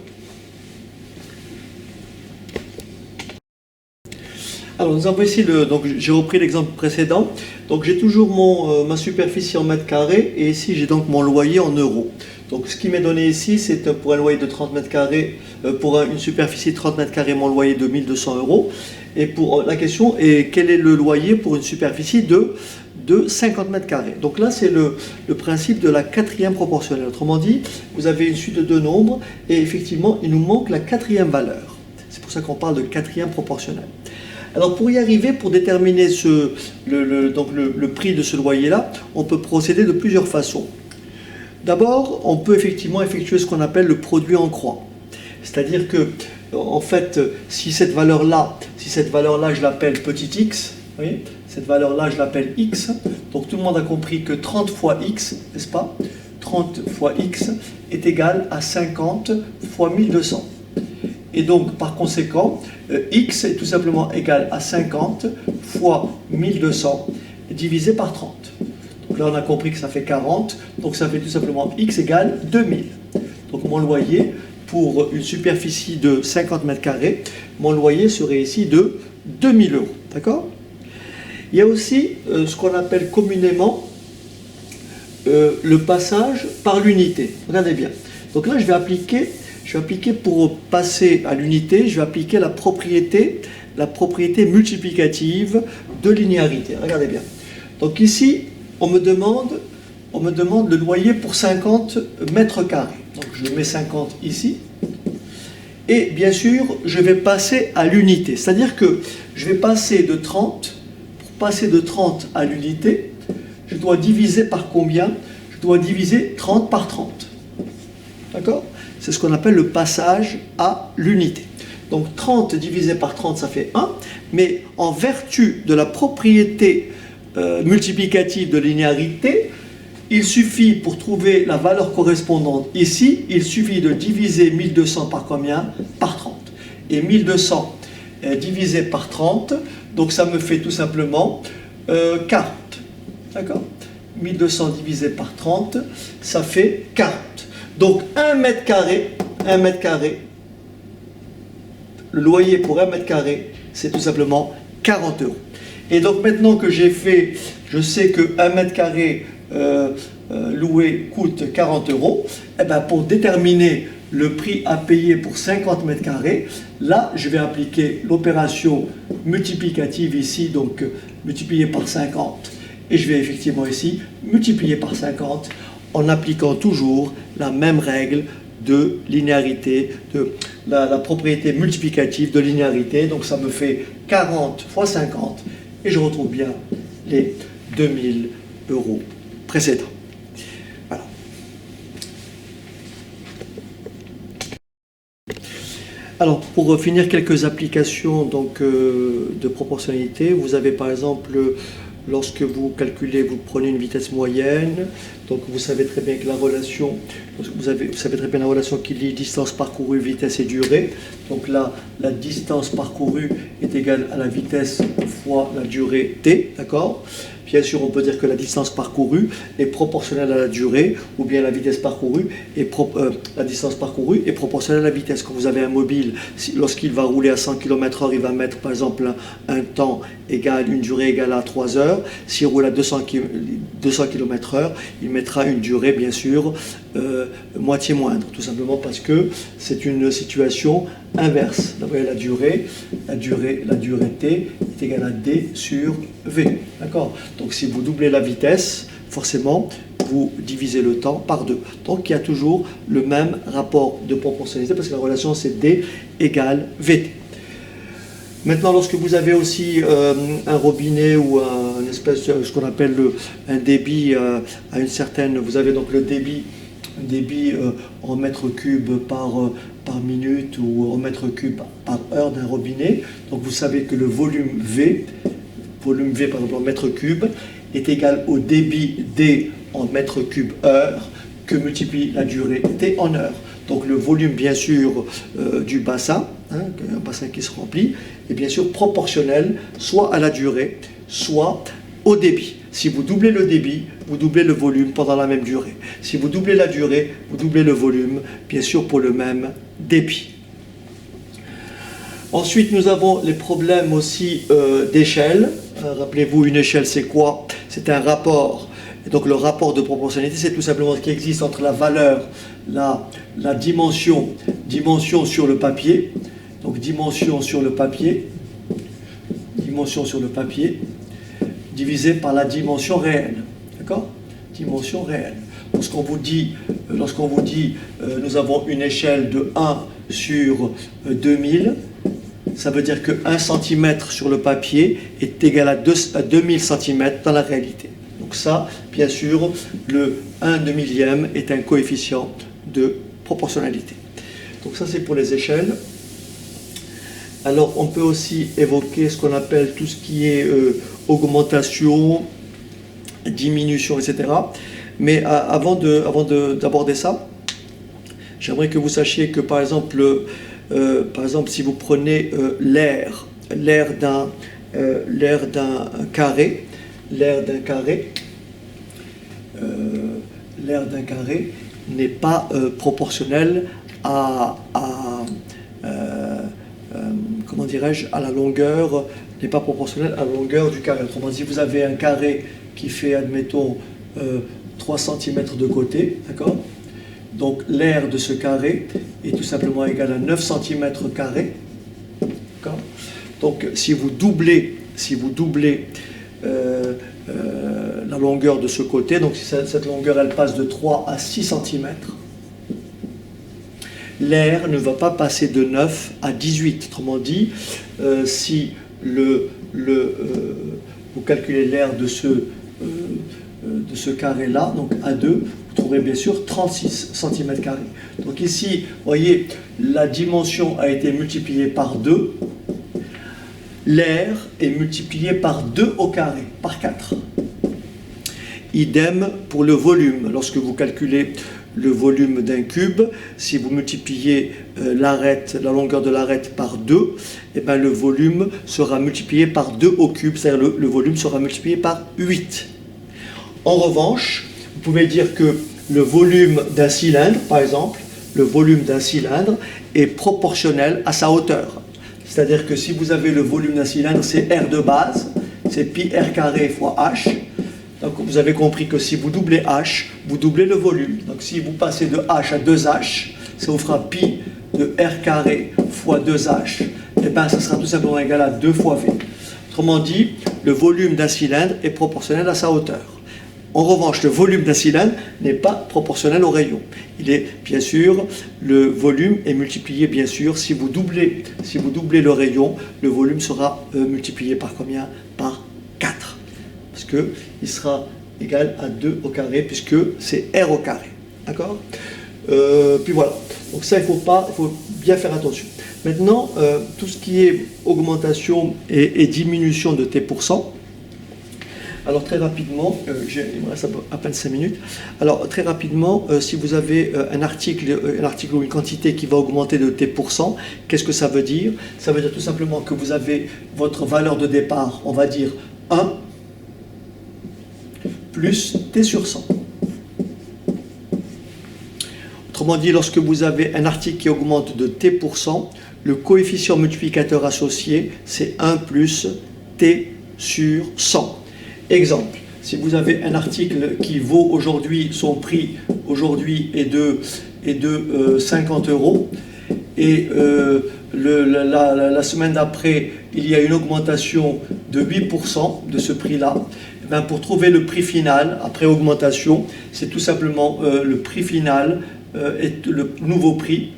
Alors nous avons ici, donc j'ai repris l'exemple précédent, donc j'ai toujours ma superficie en mètres carrés et ici j'ai donc mon loyer en euros. Donc ce qui m'est donné ici, c'est pour un loyer de 30 mètres carrés, pour une superficie de 30 mètres carrés, mon loyer de 1200 €. Et pour la question est quel est le loyer pour une superficie de 50 mètres carrés. Donc là c'est le principe de la quatrième proportionnelle. Autrement dit, vous avez une suite de deux nombres et effectivement il nous manque la quatrième valeur. C'est pour ça qu'on parle de quatrième proportionnelle. Alors pour y arriver, pour déterminer le prix de ce loyer-là, on peut procéder de plusieurs façons. D'abord, on peut effectivement effectuer ce qu'on appelle le produit en croix. C'est-à-dire que, en fait, si cette valeur-là, je l'appelle petit x, vous voyez, cette valeur-là, je l'appelle x, donc tout le monde a compris que 30 fois x, n'est-ce pas? 30 fois x est égal à 50 fois 1200. Et donc, par conséquent, x est tout simplement égal à 50 fois 1200 divisé par 30. Donc là, on a compris que ça fait 40, donc ça fait tout simplement x égale 2000. Donc mon loyer, pour une superficie de 50 mètres carrés, mon loyer serait ici de 2000 €. D'accord? Il y a aussi ce qu'on appelle communément le passage par l'unité. Regardez bien. Donc là, je vais appliquer pour passer à l'unité, je vais appliquer la propriété multiplicative de linéarité. Regardez bien. Donc ici, on me demande le loyer pour 50 mètres carrés. Donc je mets 50 ici. Et bien sûr, je vais passer à l'unité. C'est-à-dire que je vais passer de 30, pour passer de 30 à l'unité, je dois diviser par combien? Je dois diviser 30 par 30. D'accord? C'est ce qu'on appelle le passage à l'unité. Donc 30 divisé par 30, ça fait 1, mais en vertu de la propriété multiplicative de linéarité, il suffit, pour trouver la valeur correspondante ici, il suffit de diviser 1200 par combien? Par 30. Et 1200 divisé par 30, donc ça me fait tout simplement 40. D'accord? 1200 divisé par 30, ça fait 40. Donc 1 mètre carré, le loyer pour 1 mètre carré, c'est tout simplement 40 €. Et donc maintenant que j'ai fait, je sais que 1 mètre carré loué coûte 40 €, et bien pour déterminer le prix à payer pour 50 mètres carrés, là je vais appliquer l'opération multiplicative ici, donc multiplié par 50, et je vais effectivement ici multiplier par 50 en appliquant toujours la même règle de linéarité, de la propriété multiplicative de linéarité. Donc ça me fait 40 fois 50 et je retrouve bien les 2000 € précédents. Voilà. Alors, pour finir, quelques applications donc, de proportionnalité. Vous avez par exemple, lorsque vous calculez, vous prenez une vitesse moyenne, donc vous savez très bien que la relation, vous savez très bien la relation qui lie distance parcourue, vitesse et durée. Donc là, la distance parcourue est égale à la vitesse fois la durée t, d'accord? Bien sûr, on peut dire que la distance parcourue est proportionnelle à la durée, ou bien la vitesse parcourue la distance parcourue est proportionnelle à la vitesse. Quand vous avez un mobile, lorsqu'il va rouler à 100 km/h, il va mettre par exemple un temps égal, une durée égale à 3 heures. S'il roule à 200 km/h, il mettra une durée bien sûr moitié moindre, tout simplement parce que c'est une situation inverse. Vous voyez, la durée t est égale à d sur v, d'accord? Donc si vous doublez la vitesse, forcément vous divisez le temps par 2. Donc il y a toujours le même rapport de proportionnalité parce que la relation c'est d égale vt. Maintenant, lorsque vous avez aussi un robinet ou une espèce de ce qu'on appelle un débit à une certaine, vous avez donc le débit en mètres cubes par minute ou en mètres cubes par heure d'un robinet. Donc vous savez que le volume V par exemple en mètres cubes est égal au débit D en mètres cubes heure que multiplie la durée T en heure. Donc le volume bien sûr du bassin, un bassin qui se remplit, est bien sûr proportionnel soit à la durée, soit au débit. Si vous doublez le débit, vous doublez le volume pendant la même durée. Si vous doublez la durée, vous doublez le volume, bien sûr pour le même débit. Ensuite, nous avons les problèmes aussi d'échelle. Rappelez-vous, une échelle, c'est quoi? C'est un rapport. Et donc le rapport de proportionnalité, c'est tout simplement ce qui existe entre la valeur, la dimension sur le papier, donc dimension sur le papier, divisé par la dimension réelle, d'accord? Dimension réelle. Lorsqu'on vous dit, nous avons une échelle de 1 sur 2000, ça veut dire que 1 cm sur le papier est égal à 2000 cm dans la réalité. Donc ça, bien sûr, le 1/2000e est un coefficient de proportionnalité. Donc ça, c'est pour les échelles. Alors, on peut aussi évoquer ce qu'on appelle tout ce qui est augmentation, diminution, etc. Mais avant d'aborder ça, j'aimerais que vous sachiez que, par exemple, si vous prenez l'air d'un carré, n'est pas proportionnel comment dirais-je, à la longueur, n'est pas proportionnel à la longueur du carré. Autrement dit, vous avez un carré qui fait, admettons, 3 cm de côté, d'accord? Donc l'aire de ce carré est tout simplement égal à 9 cm². D'accord? Donc si vous doublez la longueur de ce côté, donc si cette longueur elle passe de 3 à 6 cm, l'air ne va pas passer de 9 à 18. Autrement dit, si vous calculez l'air de ce carré-là, donc A2, vous trouverez bien sûr 36 cm². Donc ici, vous voyez, la dimension a été multipliée par 2. L'air est multiplié par 2 au carré, par 4. Idem pour le volume. Lorsque vous calculez le volume d'un cube, si vous multipliez la longueur de l'arête par 2, et bien le volume sera multiplié par 2 au cube, c'est-à-dire le volume sera multiplié par 8. En revanche, vous pouvez dire que le volume d'un cylindre, par exemple, le volume d'un cylindre est proportionnel à sa hauteur. C'est-à-dire que si vous avez le volume d'un cylindre, c'est R de base, c'est pi R carré fois H. Donc vous avez compris que si vous doublez H, vous doublez le volume. Donc si vous passez de H à 2H, ça vous fera pi de R carré fois 2H. Et bien ça sera tout simplement égal à 2 fois V. Autrement dit, le volume d'un cylindre est proportionnel à sa hauteur. En revanche, le volume d'un cylindre n'est pas proportionnel au rayon. Il est, bien sûr, le volume est multiplié, bien sûr, si vous doublez le rayon, le volume sera multiplié par combien? Par 4. Parce qu'il sera égal à 2 au carré, puisque c'est R au carré. D'accord? Puis voilà. Donc ça, il faut bien faire attention. Maintenant, tout ce qui est augmentation et diminution de T%, alors très rapidement, il me reste à peine 5 minutes. Alors très rapidement, si vous avez un article ou une quantité qui va augmenter de T%, qu'est-ce que ça veut dire? Ça veut dire tout simplement que vous avez votre valeur de départ, on va dire 1 plus T sur 100. Autrement dit, lorsque vous avez un article qui augmente de T%, le coefficient multiplicateur associé, c'est 1 plus T sur 100. Exemple, si vous avez un article qui vaut aujourd'hui, son prix aujourd'hui est de 50 € et la semaine d'après, il y a une augmentation de 8% de ce prix-là, ben pour trouver le prix final, après augmentation, c'est tout simplement le prix final est le nouveau prix.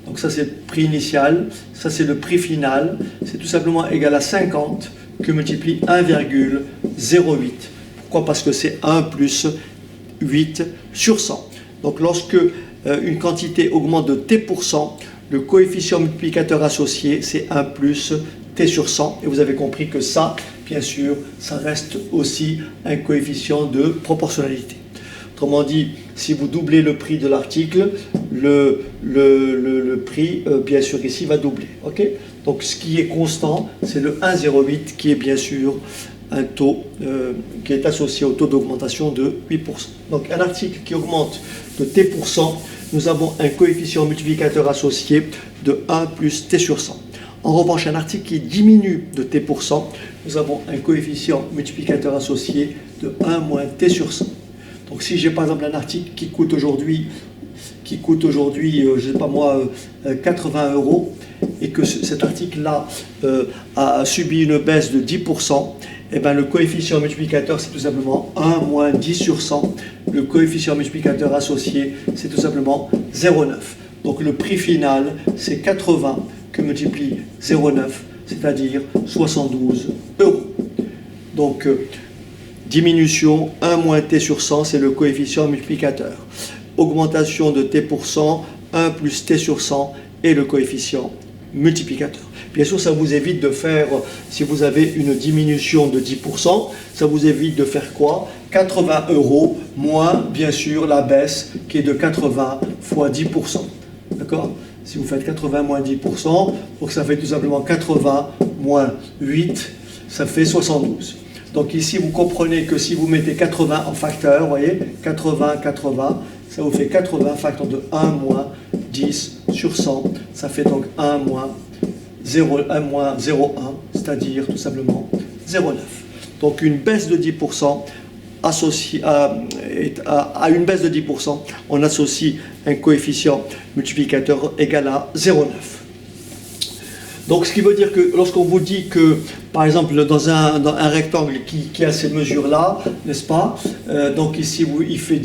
Donc ça c'est le prix initial, ça c'est le prix final, c'est tout simplement égal à 50 que multiplie 1,08. Pourquoi? Parce que c'est 1 plus 8 sur 100. Donc lorsque une quantité augmente de T%, le coefficient multiplicateur associé, c'est 1 plus T sur 100. Et vous avez compris que ça, bien sûr, ça reste aussi un coefficient de proportionnalité. Autrement dit, si vous doublez le prix de l'article, le prix, bien sûr, ici va doubler. Okay? Donc ce qui est constant, c'est le 1,08 qui est bien sûr un taux qui est associé au taux d'augmentation de 8%. Donc un article qui augmente de T%, nous avons un coefficient multiplicateur associé de 1 plus T sur 100. En revanche, un article qui diminue de T%, nous avons un coefficient multiplicateur associé de 1 moins T sur 100. Donc si j'ai par exemple un article qui coûte aujourd'hui, je ne sais pas moi, 80 € et que cet article-là a subi une baisse de 10%, et bien le coefficient multiplicateur c'est tout simplement 1 moins 10 sur 100. Le coefficient multiplicateur associé c'est tout simplement 0,9. Donc le prix final c'est 80 que multiplie 0,9, c'est-à-dire 72 €. Donc diminution 1 moins T sur 100 c'est le coefficient multiplicateur. Augmentation de T%, 1 plus T sur 100 et le coefficient multiplicateur. Bien sûr, ça vous évite de faire, si vous avez une diminution de 10%, ça vous évite de faire quoi? 80 € moins, bien sûr, la baisse qui est de 80 fois 10%. D'accord? Si vous faites 80 moins 10%, donc ça fait tout simplement 80 moins 8, ça fait 72. Donc ici, vous comprenez que si vous mettez 80 en facteur, vous voyez, 80, 80, ça vous fait 80 facteur de 1 moins 10 sur 100, ça fait donc 1 moins 0,1, c'est-à-dire tout simplement 0,9. Donc une baisse de 10% associée à une baisse de 10%, on associe un coefficient multiplicateur égal à 0,9. Donc ce qui veut dire que lorsqu'on vous dit que, par exemple, dans un rectangle qui a ces mesures-là, n'est-ce pas, donc ici il fait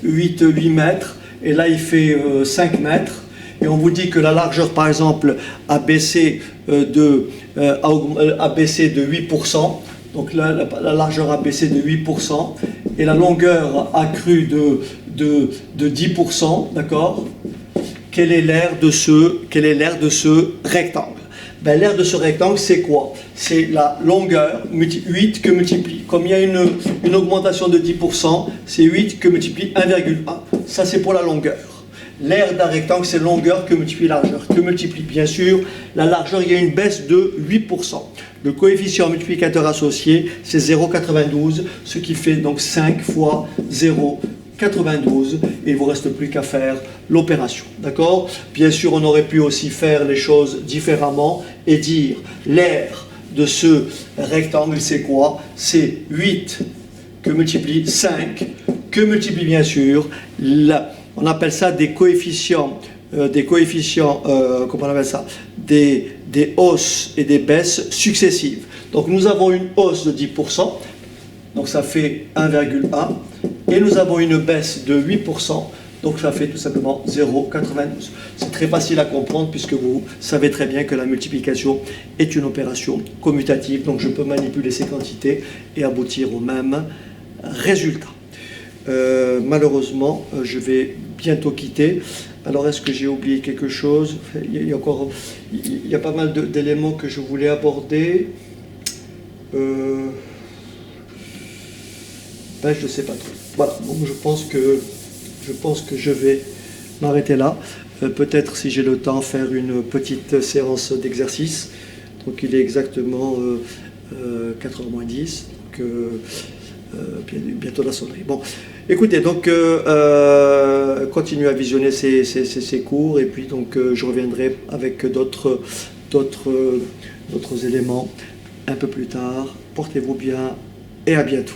8 mètres, et là il fait 5 mètres, et on vous dit que la largeur, par exemple, a baissé de 8%, donc là, la largeur a baissé de 8%, et la longueur a cru de 10%, d'accord? Quel est l'aire de ce rectangle? Ben, l'aire de ce rectangle, c'est quoi? C'est la longueur, 8 que multiplie. Comme il y a une augmentation de 10%, c'est 8 que multiplie 1,1. Ça, c'est pour la longueur. L'aire d'un rectangle, c'est longueur que multiplie largeur. Que multiplie, bien sûr, la largeur, il y a une baisse de 8%. Le coefficient multiplicateur associé, c'est 0,92, ce qui fait donc 5 fois 0,92, et il ne vous reste plus qu'à faire l'opération. D'accord? Bien sûr, on aurait pu aussi faire les choses différemment et dire l'aire de ce rectangle, c'est quoi? C'est 8 que multiplie 5, que multiplie bien sûr, on appelle ça des coefficients, comment on appelle ça, des hausses et des baisses successives. Donc nous avons une hausse de 10%, donc ça fait 1,1, et nous avons une baisse de 8%, donc ça fait tout simplement 0,92. C'est très facile à comprendre puisque vous savez très bien que la multiplication est une opération commutative, donc je peux manipuler ces quantités et aboutir au même résultat. Malheureusement, je vais bientôt quitter. Alors, est-ce que j'ai oublié quelque chose? Il y a pas mal d'éléments que je voulais aborder. Je ne sais pas trop. Voilà, donc je pense que je vais m'arrêter là. Peut-être, si j'ai le temps, faire une petite séance d'exercice. Donc, il est exactement 4h moins 10. Donc, bientôt la sonnerie. Bon, écoutez, donc continuez à visionner ces cours et puis donc je reviendrai avec d'autres éléments un peu plus tard. Portez-vous bien et à bientôt.